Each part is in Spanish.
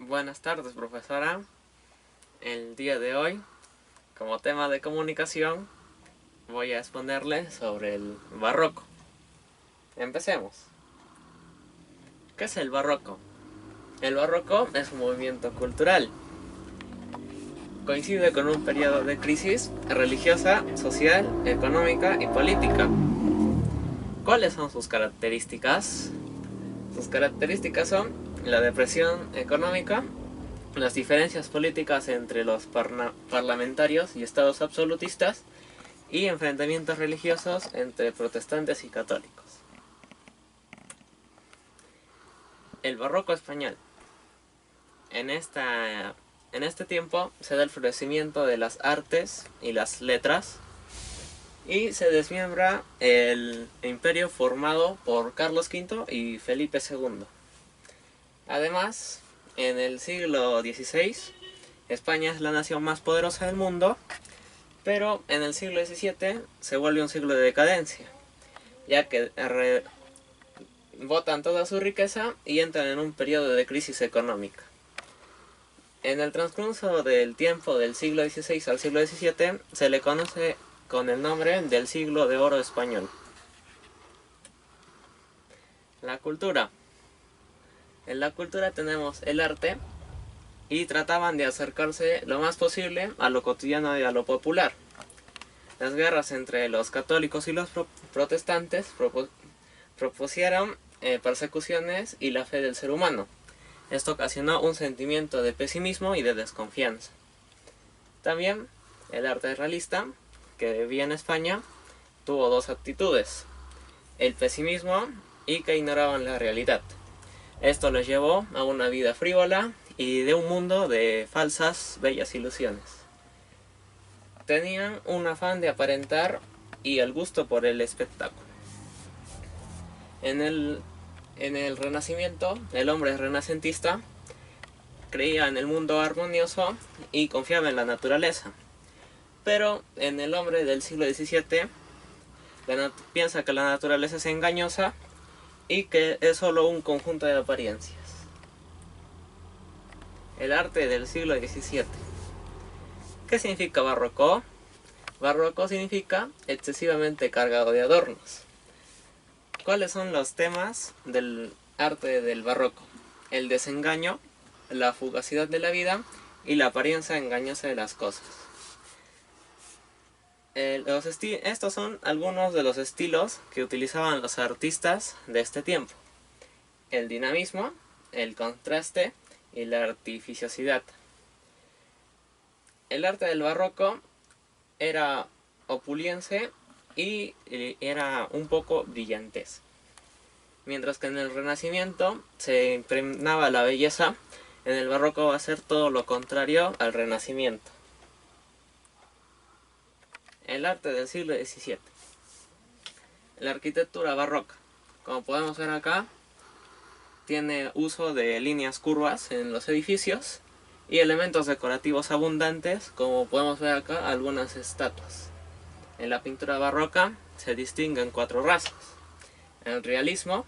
Buenas tardes, profesora. El día de hoy, como tema de comunicación, voy a exponerle sobre el barroco. Empecemos. ¿Qué es el barroco? El barroco es un movimiento cultural. Coincide con un periodo de crisis religiosa, social, económica y política. ¿Cuáles son sus características? Sus características son la depresión económica, las diferencias políticas entre los parlamentarios y estados absolutistas y enfrentamientos religiosos entre protestantes y católicos. El barroco español. En este tiempo se da el florecimiento de las artes y las letras y se desmiembra el imperio formado por Carlos V y Felipe II. Además, en el siglo XVI, España es la nación más poderosa del mundo, pero en el siglo XVII se vuelve un siglo de decadencia, ya que botan toda su riqueza y entran en un periodo de crisis económica. En el transcurso del tiempo del siglo XVI al siglo XVII se le conoce con el nombre del siglo de oro español. La cultura. En la cultura tenemos el arte y trataban de acercarse lo más posible a lo cotidiano y a lo popular. Las guerras entre los católicos y los protestantes propusieron persecuciones y la fe del ser humano. Esto ocasionó un sentimiento de pesimismo y de desconfianza. También el arte realista, que vivía en España, tuvo dos actitudes: el pesimismo y que ignoraban la realidad. Esto les llevó a una vida frívola y de un mundo de falsas, bellas ilusiones. Tenían un afán de aparentar y el gusto por el espectáculo. En el Renacimiento, el hombre renacentista creía en el mundo armonioso y confiaba en la naturaleza. Pero en el hombre del siglo XVII piensa que la naturaleza es engañosa y que es solo un conjunto de apariencias. El arte del siglo XVII. ¿Qué significa barroco? Barroco significa excesivamente cargado de adornos. ¿Cuáles son los temas del arte del barroco? El desengaño, la fugacidad de la vida y la apariencia engañosa de las cosas. Estos son algunos de los estilos que utilizaban los artistas de este tiempo: el dinamismo, el contraste y la artificiosidad. El arte del barroco era opulencia y era un poco brillantez, mientras que en el Renacimiento se impregnaba la belleza. En el barroco va a ser todo lo contrario al Renacimiento. El arte del siglo XVII. La arquitectura barroca, como podemos ver acá, tiene uso de líneas curvas en los edificios y elementos decorativos abundantes, como podemos ver acá algunas estatuas. En la pintura barroca se distinguen 4 rasgos: el realismo,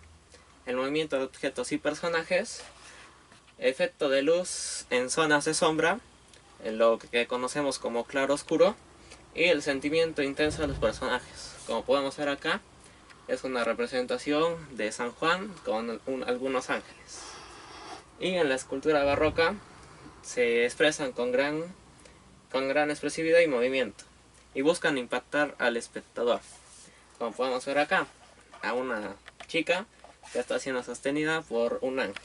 el movimiento de objetos y personajes, efecto de luz en zonas de sombra, en lo que conocemos como claro-oscuro, y el sentimiento intenso de los personajes. Como podemos ver acá, es una representación de San Juan con algunos ángeles. Y en la escultura barroca se expresan con gran expresividad y movimiento, y buscan impactar al espectador. Como podemos ver acá, a una chica que está siendo sostenida por un ángel.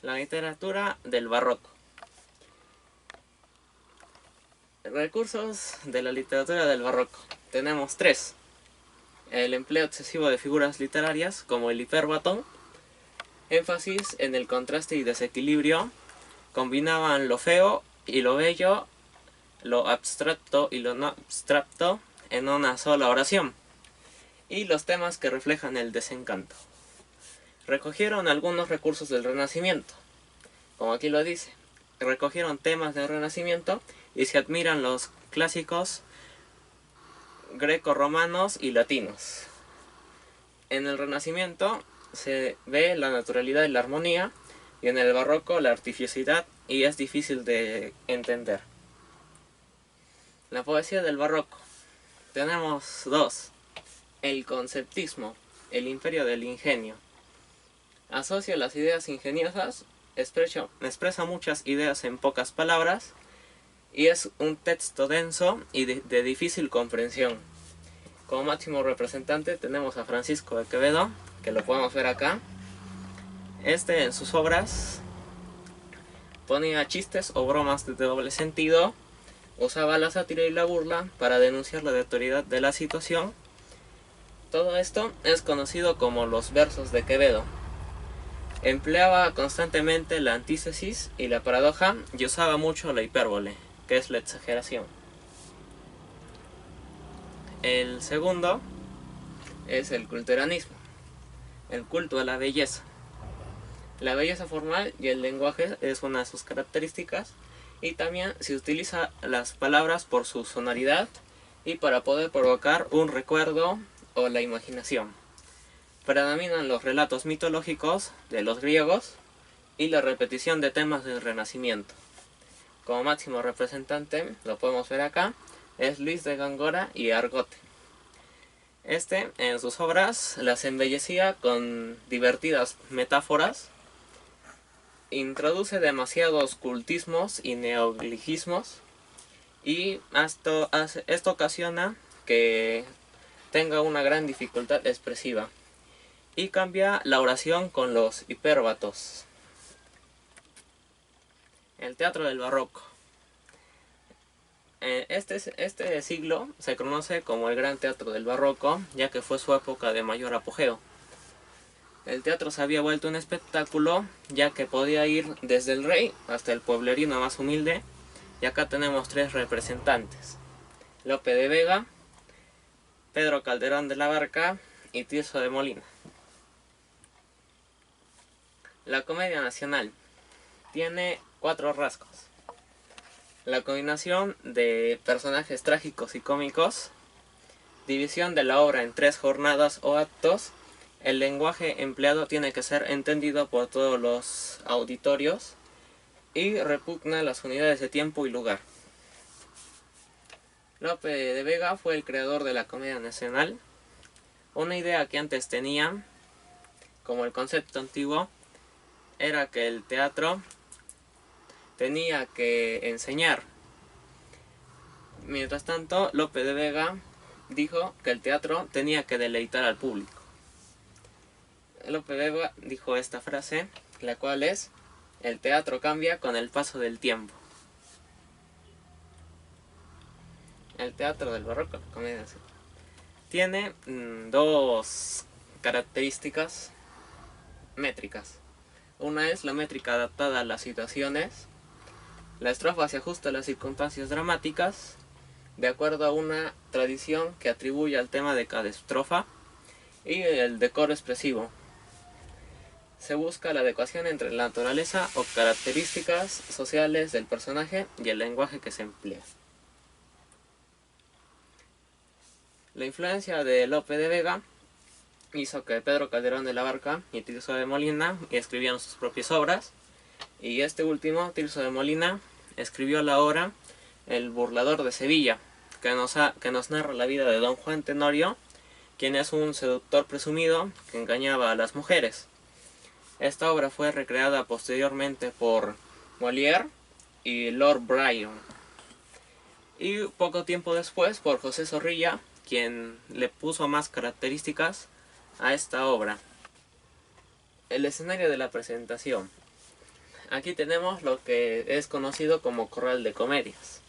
La literatura del barroco. Recursos de la literatura del barroco. Tenemos 3. El empleo excesivo de figuras literarias como el hipérbato, énfasis en el contraste y desequilibrio, combinaban lo feo y lo bello, lo abstracto y lo no abstracto en una sola oración, y los temas que reflejan el desencanto. Recogieron algunos recursos del Renacimiento, como aquí lo dice. Recogieron temas del Renacimiento y se admiran los clásicos greco-romanos y latinos. En el Renacimiento se ve la naturalidad y la armonía, y en el barroco la artificiosidad, y es difícil de entender. La poesía del barroco. Tenemos dos. El conceptismo, el imperio del ingenio. Asocia las ideas ingeniosas, expresa muchas ideas en pocas palabras, y es un texto denso y de difícil comprensión. Como máximo representante tenemos a Francisco de Quevedo, que lo podemos ver acá. En sus obras ponía chistes o bromas de doble sentido, usaba la sátira y la burla para denunciar la autoridad de la situación. Todo esto es conocido como los versos de Quevedo. Empleaba constantemente la antítesis y la paradoja, y usaba mucho la hipérbole, que es la exageración. El segundo es el culteranismo, el culto a la belleza. La belleza formal y el lenguaje es una de sus características, y también se utiliza las palabras por su sonoridad y para poder provocar un recuerdo o la imaginación. Predominan los relatos mitológicos de los griegos y la repetición de temas del Renacimiento. Como máximo representante, lo podemos ver acá, es Luis de Góngora y Argote. En sus obras las embellecía con divertidas metáforas, introduce demasiados cultismos y neologismos, y esto ocasiona que tenga una gran dificultad expresiva, y cambia la oración con los hipérbatos. El teatro del barroco. Este siglo se conoce como el Gran Teatro del Barroco, ya que fue su época de mayor apogeo. El teatro se había vuelto un espectáculo, ya que podía ir desde el rey hasta el pueblerino más humilde, y acá tenemos tres representantes: Lope de Vega, Pedro Calderón de la Barca y Tirso de Molina. La comedia nacional tiene 4 rasgos: la combinación de personajes trágicos y cómicos, división de la obra en 3 jornadas o actos, el lenguaje empleado tiene que ser entendido por todos los auditorios, y repugna las unidades de tiempo y lugar. Lope de Vega fue el creador de la comedia nacional. Una idea que antes tenía, como el concepto antiguo, era que el teatro tenía que enseñar. Mientras tanto, Lope de Vega dijo que el teatro tenía que deleitar al público. Lope de Vega dijo esta frase, la cual es: el teatro cambia con el paso del tiempo. El teatro del barroco, la comedia nacional, tiene 2 características métricas. Una es la métrica adaptada a las situaciones. La estrofa se ajusta a las circunstancias dramáticas, de acuerdo a una tradición que atribuye al tema de cada estrofa, y el decoro expresivo. Se busca la adecuación entre la naturaleza o características sociales del personaje y el lenguaje que se emplea. La influencia de Lope de Vega hizo que Pedro Calderón de la Barca y Tirso de Molina escribieran sus propias obras, y este último, Tirso de Molina, escribió la obra El burlador de Sevilla, que nos narra la vida de don Juan Tenorio, quien es un seductor presumido que engañaba a las mujeres. Esta obra fue recreada posteriormente por Molière y Lord Byron, y poco tiempo después por José Zorrilla, quien le puso más características a esta obra. El escenario de la presentación. Aquí tenemos lo que es conocido como corral de comedias.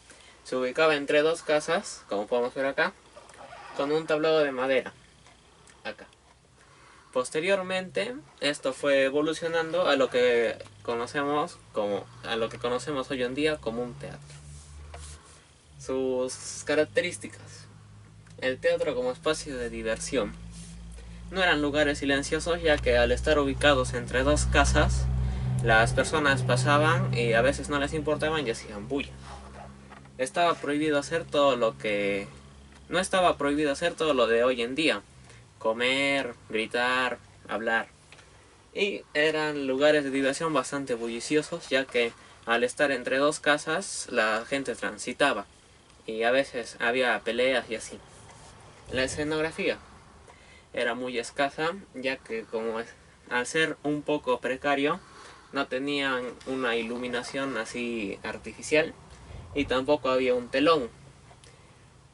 Se ubicaba entre 2 casas, como podemos ver acá, con un tablado de madera, acá. Posteriormente, esto fue evolucionando a lo que conocemos hoy en día como un teatro. Sus características. El teatro como espacio de diversión. No eran lugares silenciosos, ya que al estar ubicados entre 2 casas, las personas pasaban y a veces no les importaban y hacían bulla. No estaba prohibido hacer todo lo de hoy en día: comer, gritar, hablar. y eran lugares de diversión bastante bulliciosos, ya que al estar entre dos casas la gente transitaba y a veces había peleas y así. La escenografía era muy escasa, ya que al ser un poco precario no tenían una iluminación así artificial y tampoco había un telón.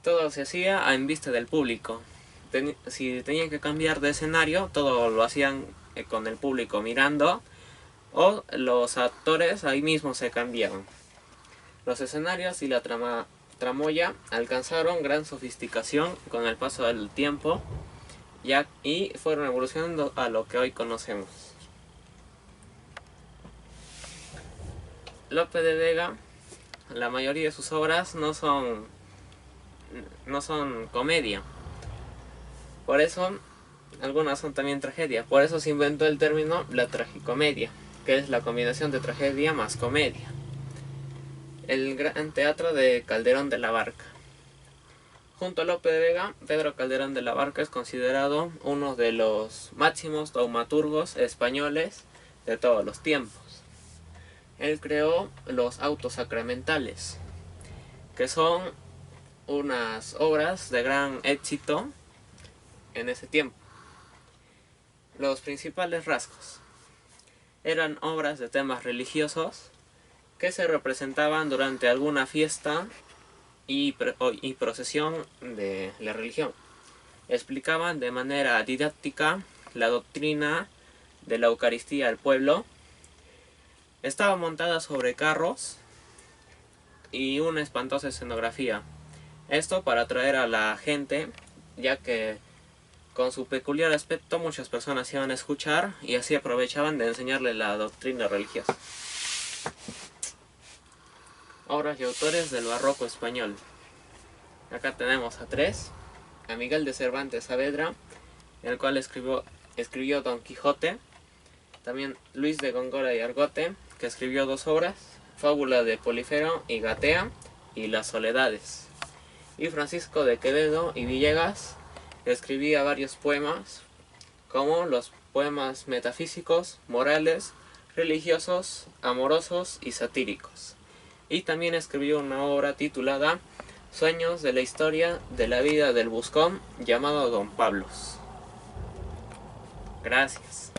Todo se hacía en vista del público. Si tenían que cambiar de escenario, todo lo hacían con el público mirando, o los actores ahí mismo se cambiaban. Los escenarios y la tramoya alcanzaron gran sofisticación con el paso del tiempo y fueron evolucionando a lo que hoy conocemos. Lope de Vega, la mayoría de sus obras no son comedia. Por eso, algunas son también tragedia. Por eso se inventó el término la tragicomedia, que es la combinación de tragedia más comedia. El Gran Teatro de Calderón de la Barca. Junto a Lope de Vega, Pedro Calderón de la Barca es considerado uno de los máximos dramaturgos españoles de todos los tiempos. Él creó los autos sacramentales, que son unas obras de gran éxito en ese tiempo. Los principales rasgos eran obras de temas religiosos que se representaban durante alguna fiesta y procesión de la religión. Explicaban de manera didáctica la doctrina de la Eucaristía al pueblo. Estaba montada sobre carros y una espantosa escenografía. Esto para atraer a la gente, ya que con su peculiar aspecto muchas personas iban a escuchar y así aprovechaban de enseñarle la doctrina religiosa. Obras y autores del barroco español. Acá tenemos a tres. A Miguel de Cervantes Saavedra, el cual escribió Don Quijote. También Luis de Góngora y Argote, que escribió dos obras, Fábula de Polifero y Gatea y Las Soledades. Y Francisco de Quevedo y Villegas, que escribía varios poemas, como los poemas metafísicos, morales, religiosos, amorosos y satíricos. Y también escribió una obra titulada Sueños de la historia de la vida del buscón llamado Don Pablos. Gracias.